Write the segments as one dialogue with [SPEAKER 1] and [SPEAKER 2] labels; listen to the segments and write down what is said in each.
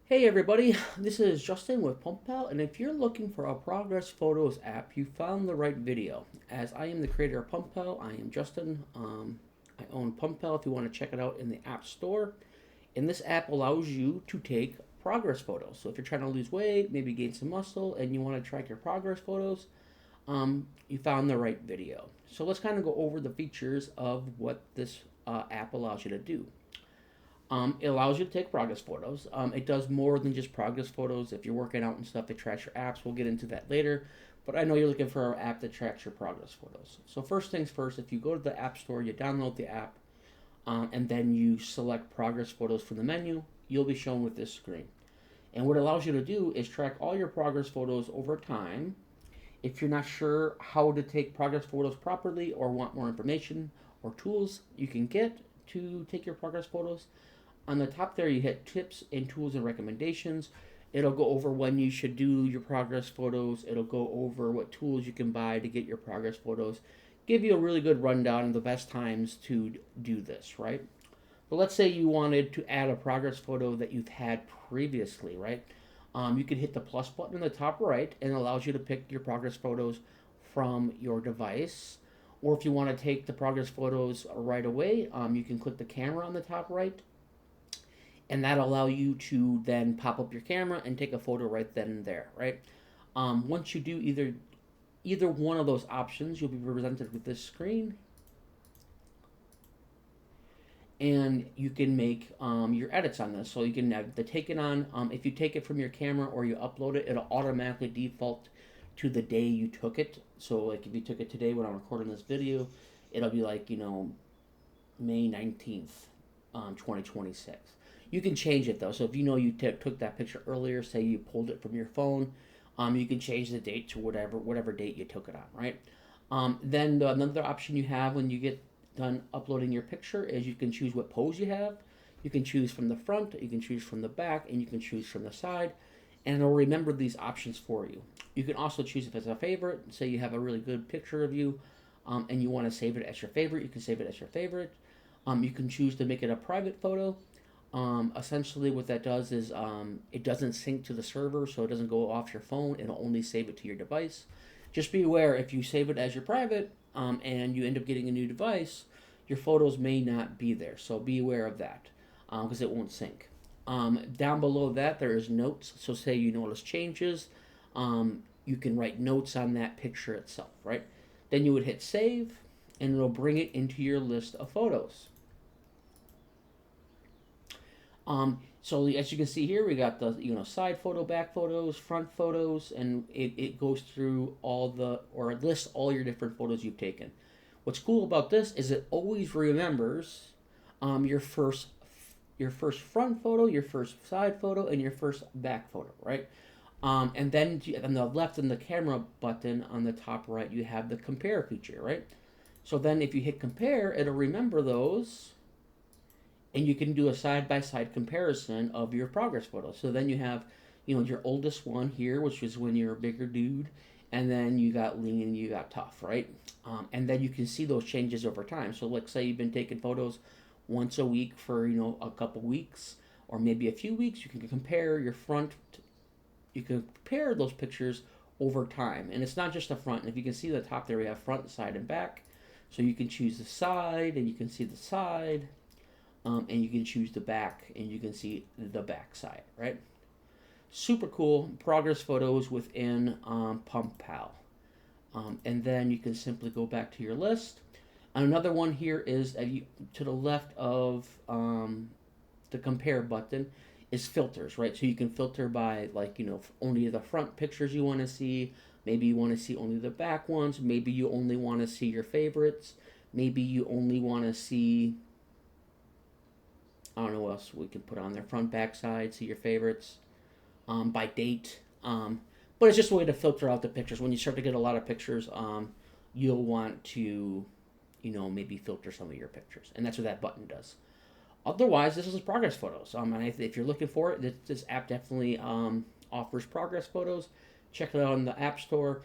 [SPEAKER 1] Hey everybody, this is Justin with PumpPal, and if you're looking for a progress photos app, you found the right video. As I am the creator of PumpPal, I am Justin. I own PumpPal if you want to check it out in the App Store. And this app allows you to take progress photos. So if you're trying to lose weight, maybe gain some muscle, and you want to track your progress photos, you found the right video. So let's kind of go over the features of what this app allows you to do. It allows you to take progress photos. It does more than just progress photos. If you're working out and stuff, it tracks your apps. We'll get into that later. But I know you're looking for an app that tracks your progress photos. So first things first, if you go to the App Store, you download the app, and then you select progress photos from the menu, you'll be shown with this screen. And what it allows you to do is track all your progress photos over time. If you're not sure how to take progress photos properly or want more information or tools you can get to take your progress photos, on the top there, you hit tips and tools and recommendations. It'll go over when you should do your progress photos. It'll go over what tools you can buy to get your progress photos. Give you a really good rundown of the best times to do this, right? But let's say you wanted to add a progress photo that you've had previously, right? You can hit the plus button in the top right and it allows you to pick your progress photos from your device. Or if you want to take the progress photos right away, you can click the camera on the top right and that allow you to then pop up your camera and take a photo right then and there, right? Once you do either one of those options, you'll be presented with this screen, and you can make your edits on this. So you can have the take it on. If you take it from your camera or you upload it, it'll automatically default to the day you took it. So like if you took it today when I'm recording this video, it'll be like May 19th, 2026. You can change it though. So if you know you took that picture earlier, say you pulled it from your phone, you can change the date to whatever date you took it on, right? Then another option you have when you get done uploading your picture is you can choose what pose you have. You can choose from the front, you can choose from the back, and you can choose from the side, and it'll remember these options for you. You can also choose if it's a favorite. Say you have a really good picture of you, and you want to save it as your favorite. You can save it as your favorite. You can choose to make it a private photo. Essentially, what that does is it doesn't sync to the server, so it doesn't go off your phone. It'll only save it to your device. Just be aware if you save it as your private and you end up getting a new device, your photos may not be there. So be aware of that because it won't sync. Down below that, there is notes. So, say you notice changes, you can write notes on that picture itself, right? Then you would hit save, and it'll bring it into your list of photos. So as you can see here, we got the side photo, back photos, front photos, and it goes through or it lists all your different photos you've taken. What's cool about this is it always remembers your first front photo, your first side photo, and your first back photo, right? And then on the left in the camera button on the top right, you have the compare feature, right? So then if you hit compare, it'll remember those and you can do a side by side comparison of your progress photos. So then you have, your oldest one here, which was when you're a bigger dude, and then you got lean and you got tough, right? And then you can see those changes over time. So let's say you've been taking photos once a week for a couple weeks or maybe a few weeks. You can compare your front. You can compare those pictures over time, and it's not just the front. And if you can see the top there, we have front, side, and back. So you can choose the side, and you can see the side. And you can choose the back and you can see the back side, right? Super cool progress photos within PumpPal. And then you can simply go back to your list. And another one here is to the left of the compare button is filters, right? So you can filter by only the front pictures you want to see. Maybe you want to see only the back ones. Maybe you only want to see your favorites. Maybe you only want to see, I don't know what else we can put on there. Front, back, side, see your favorites by date. But it's just a way to filter out the pictures. When you start to get a lot of pictures, you'll want to, maybe filter some of your pictures. And that's what that button does. Otherwise, this is progress photos. And if you're looking for it, this app definitely offers progress photos. Check it out in the App Store.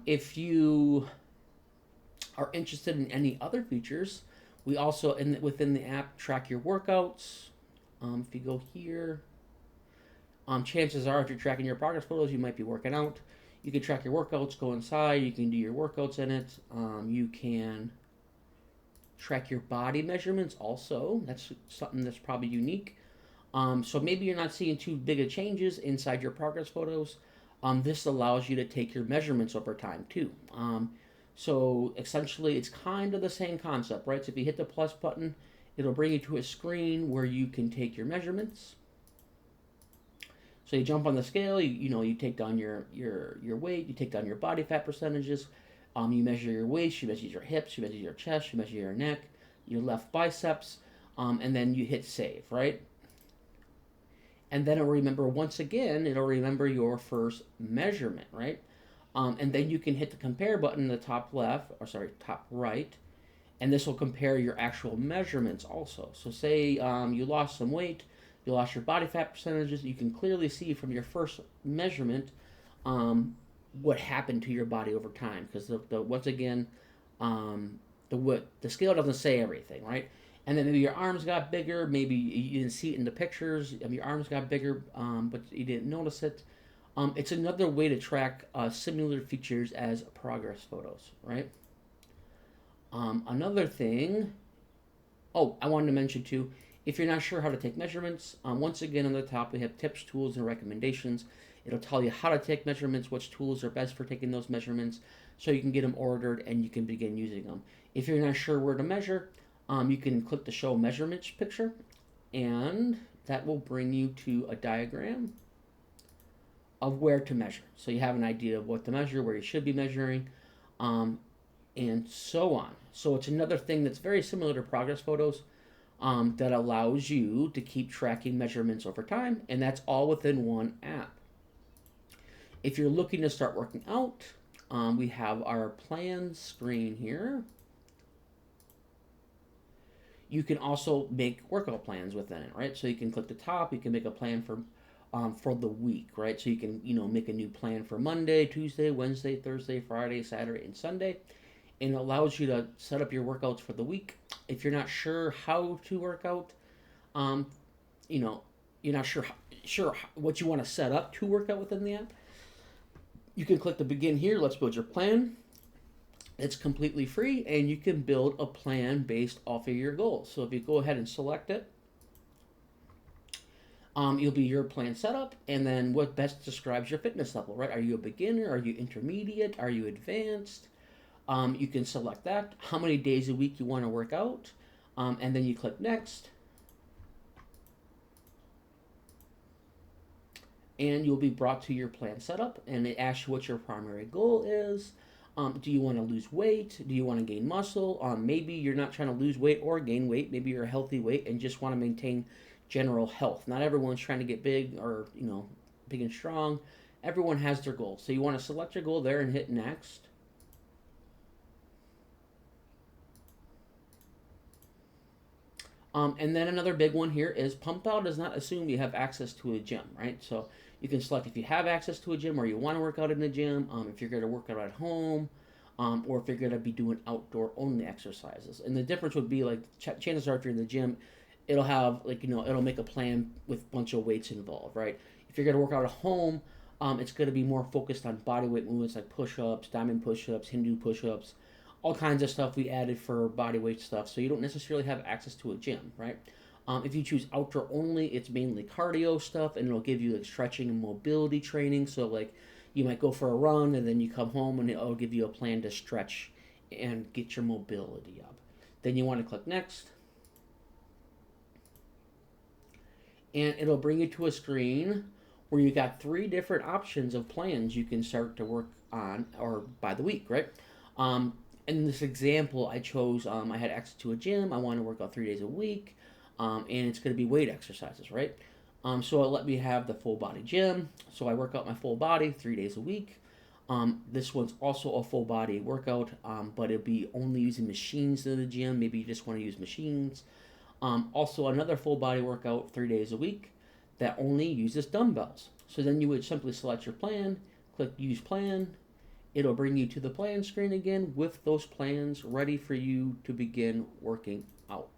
[SPEAKER 1] If you are interested in any other features, we also, within the app, track your workouts. If you go here, Chances are, if you're tracking your progress photos, you might be working out. You can track your workouts, go inside, you can do your workouts in it. You can track your body measurements also. That's something that's probably unique. So maybe you're not seeing too big of changes inside your progress photos. This allows you to take your measurements over time too. So essentially, it's kind of the same concept, right? So if you hit the plus button, it'll bring you to a screen where you can take your measurements. So you jump on the scale, you take down your weight, you take down your body fat percentages, you measure your waist, you measure your hips, you measure your chest, you measure your neck, your left biceps, and then you hit save, right? And then it'll remember your first measurement, right? And then you can hit the compare button in the top left, or sorry, top right, and this will compare your actual measurements also. So say you lost some weight, you lost your body fat percentages, you can clearly see from your first measurement what happened to your body over time. Because once again, the scale doesn't say everything, right? And then maybe your arms got bigger, maybe you didn't see it in the pictures, your arms got bigger, but you didn't notice it. It's another way to track similar features as progress photos, right? Another thing, I wanted to mention too, if you're not sure how to take measurements, once again on the top we have tips, tools, and recommendations. It'll tell you how to take measurements, which tools are best for taking those measurements, so you can get them ordered and you can begin using them. If you're not sure where to measure, you can click the show measurements picture, and that will bring you to a diagram of where to measure. So you have an idea of what to measure, where you should be measuring, and so on. So it's another thing that's very similar to progress photos that allows you to keep tracking measurements over time, and that's all within one app. If you're looking to start working out, we have our plans screen here. You can also make workout plans within it, right? So you can click the top, you can make a plan for the week, right? So you can, make a new plan for Monday, Tuesday, Wednesday, Thursday, Friday, Saturday, and Sunday. And it allows you to set up your workouts for the week. If you're not sure how to work out, you're not sure what you want to set up to work out within the app, you can click the begin here, let's build your plan. It's completely free, and you can build a plan based off of your goals. So if you go ahead and select it, you'll be your plan setup, and then what best describes your fitness level, right? Are you a beginner? Are you intermediate? Are you advanced? You can select that, how many days a week you want to work out, and then you click next. And you'll be brought to your plan setup, and it asks you what your primary goal is. Do you want to lose weight? Do you want to gain muscle? Maybe you're not trying to lose weight or gain weight. Maybe you're a healthy weight and just want to maintain general health. Not everyone's trying to get big or, big and strong. Everyone has their goals. So you want to select your goal there and hit next. And then another big one here is PumpPal does not assume you have access to a gym, right? So you can select if you have access to a gym or you want to work out in a gym, if you're going to work out at home, or if you're going to be doing outdoor only exercises. And the difference would be like chances are if you're in the gym, it'll have it'll make a plan with a bunch of weights involved, right? If you're going to work out at home, it's going to be more focused on body weight movements like push-ups, diamond push-ups, Hindu push-ups, all kinds of stuff we added for body weight stuff. So you don't necessarily have access to a gym, right? If you choose outdoor only, it's mainly cardio stuff, and it'll give you like stretching and mobility training. So like you might go for a run and then you come home and it'll give you a plan to stretch and get your mobility up. Then you want to click next. And it'll bring you to a screen where you got 3 different options of plans you can start to work on or by the week, right? In this example, I chose, I had access to a gym. I want to work out 3 days a week, and it's going to be weight exercises, right? So it let me have the full body gym. So I work out my full body 3 days a week. This one's also a full body workout, but it'll be only using machines in the gym. Maybe you just want to use machines. Also another full body workout 3 days a week that only uses dumbbells. So then you would simply select your plan, click use plan. It'll bring you to the plan screen again with those plans ready for you to begin working out.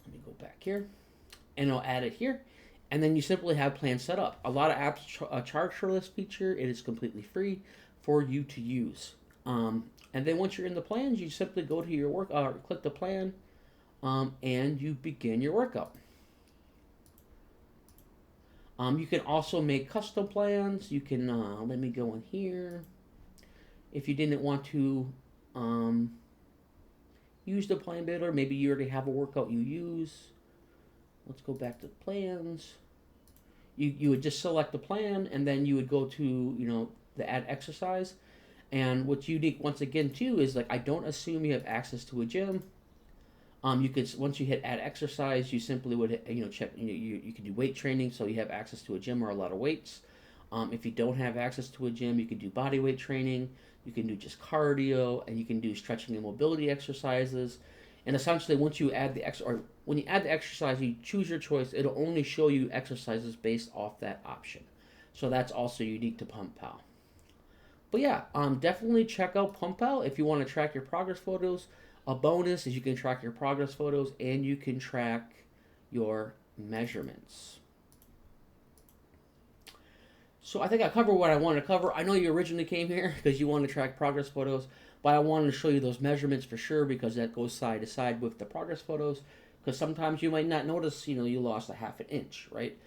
[SPEAKER 1] Let me go back here, and I'll add it here. and then you simply have plans set up. A lot of apps charge for this feature. It is completely free for you to use. And then once you're in the plans, you simply go to your click the plan, and you begin your workout. You can also make custom plans. You can, let me go in here. If you didn't want to use the plan builder, maybe you already have a workout you use. Let's go back to plans. You would just select the plan, and then you would go to, the add exercise. And what's unique, once again, too, is like I don't assume you have access to a gym. You could, once you hit add exercise, you simply would check. You can do weight training, so you have access to a gym or a lot of weights. If you don't have access to a gym, you can do body weight training. You can do just cardio, and you can do stretching and mobility exercises. And essentially, once you add when you add the exercise, you choose your choice. It'll only show you exercises based off that option. So that's also unique to PumpPal. But yeah, definitely check out PumpPal if you want to track your progress photos. A bonus is you can track your progress photos and you can track your measurements. So I think I covered what I wanted to cover. I know you originally came here because you want to track progress photos, but I wanted to show you those measurements for sure because that goes side to side with the progress photos. Because sometimes you might not notice, you lost a half an inch, right?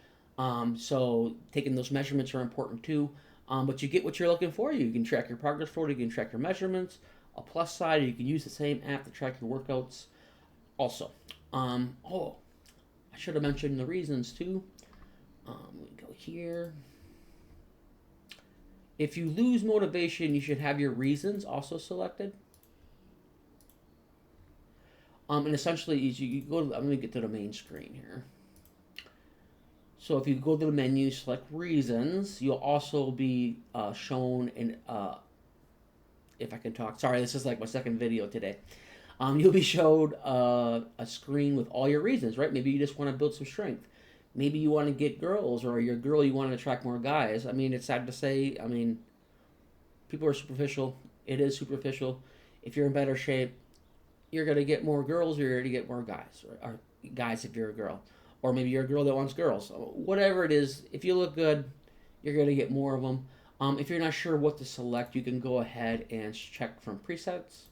[SPEAKER 1] So taking those measurements are important too. But you get what you're looking for. You can track your progress photo, you can track your measurements. A plus side, you can use the same app to track your workouts. Also, I should have mentioned the reasons too. We go here. If you lose motivation, you should have your reasons also selected. And essentially, you go. Let me get to the main screen here. So if you go to the menu, select reasons, you'll also be shown in. If I can talk. Sorry, this is like my second video today. You'll be showed a screen with all your reasons, right? Maybe you just want to build some strength. Maybe you want to get girls, or you're a girl, you want to attract more guys. I mean, it's sad to say. I mean, people are superficial. It is superficial. If you're in better shape, you're going to get more girls, or you're going to get more guys. Or guys if you're a girl. Or maybe you're a girl that wants girls. Whatever it is, if you look good, you're going to get more of them. If you're not sure what to select, you can go ahead and check from presets.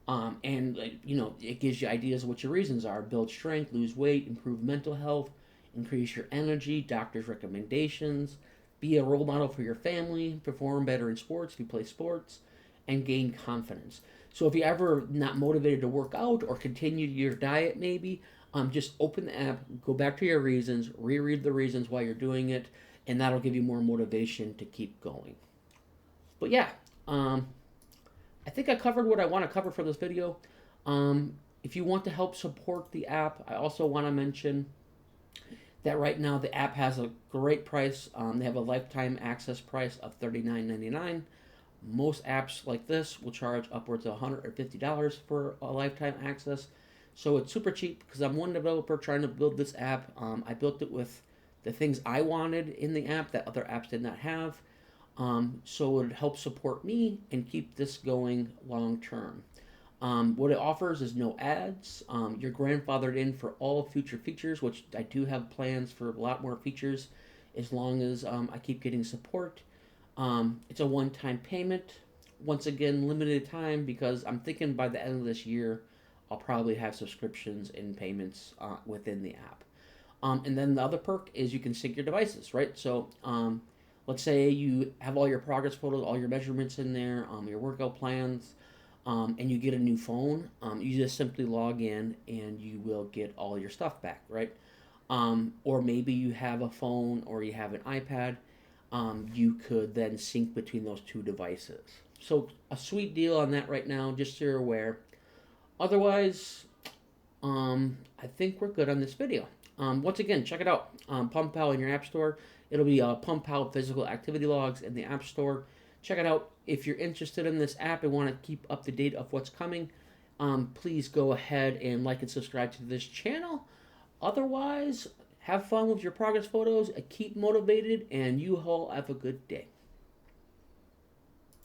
[SPEAKER 1] And it gives you ideas of what your reasons are. Build strength, lose weight, improve mental health, increase your energy, doctor's recommendations, be a role model for your family, perform better in sports if you play sports, and gain confidence. So if you're ever not motivated to work out or continue your diet maybe, just open the app, go back to your reasons, reread the reasons why you're doing it, and that'll give you more motivation to keep going. But yeah, I think I covered what I want to cover for this video. If you want to help support the app, I also want to mention that right now the app has a great price. They have a lifetime access price of $39.99. Most apps like this will charge upwards of $150 for a lifetime access. So it's super cheap because I'm one developer trying to build this app. I built it with the things I wanted in the app that other apps did not have. So it would help support me and keep this going long term. What it offers is no ads. You're grandfathered in for all future features, which I do have plans for a lot more features as long as I keep getting support. It's a one-time payment. Once again, limited time because I'm thinking by the end of this year, I'll probably have subscriptions and payments within the app. And then the other perk is you can sync your devices, right? So let's say you have all your progress photos, all your measurements in there, your workout plans, and you get a new phone. You just simply log in and you will get all your stuff back, right? Or maybe you have a phone or you have an iPad. You could then sync between those two devices. So a sweet deal on that right now, just so you're aware. Otherwise, I think we're good on this video. Once again, check it out. PumpPal in your app store. It'll be PumpPal physical activity logs in the app store. Check it out. If you're interested in this app and want to keep up to date of what's coming, please go ahead and like and subscribe to this channel. Otherwise, have fun with your progress photos, keep motivated, and you all have a good day.